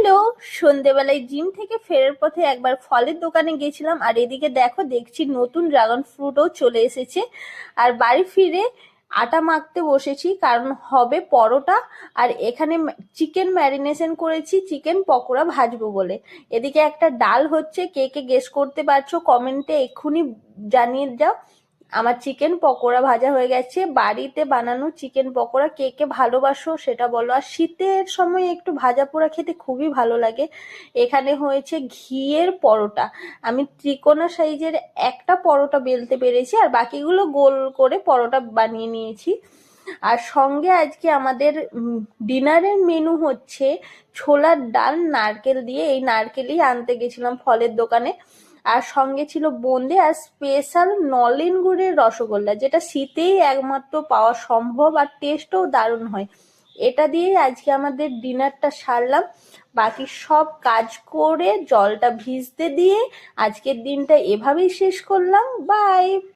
Hello. সন্ধেবেলায় gym থেকে ফেরার পথে একবার ফলের দোকানে গেছিলাম, আর এদিকে দেখছি নতুন ড্রাগন ফ্রুটও চলে এসেছে। আর বাড়ি ফিরে আটা মাখতে বসেছি, কারণ হবে পরোটা। আর এখানে চিকেন ম্যারিনেশন করেছি, চিকেন পকোড়া ভাজবো বলে। এদিকে একটা ডাল হচ্ছে, কে কে গেস করতে পারছো কমেন্টে এক্ষুনি জানিয়ে যাও। আমার চিকেন পকোড়া ভাজা হয়ে গেছে। বাড়িতে বানানো চিকেন পকোড়া কে কে ভালোবাসো সেটা বলো। আর শীতের সময় একটু ভাজা পোড়া খেতে খুবই ভালো লাগে। এখানে হয়েছে ঘিয়ের পরোটা। আমি ত্রিকোণা সাইজের একটা পরোটা বেলতে পেরেছি, আর বাকিগুলো গোল করে পরোটা বানিয়ে নিয়েছি। আর সঙ্গে আজকে আমাদের ডিনারের মেনু হচ্ছে ছোলার ডাল নারকেল দিয়ে। এই নারকেলই আনতে গেছিলাম ফলের দোকানে। আর সঙ্গে ছিল বোঁদে আর স্পেশাল নলেন গুড়ের রসগোল্লা, যেটা শীতেই একমাত্র পাওয়া সম্ভব, আর টেস্টও দারুণ হয়। এটা দিয়েই আজকে আমাদের ডিনারটা সারলাম। বাকি সব কাজ করে জলটা ভিজতে দিয়ে আজকের দিনটা এভাবেই শেষ করলাম। বাই।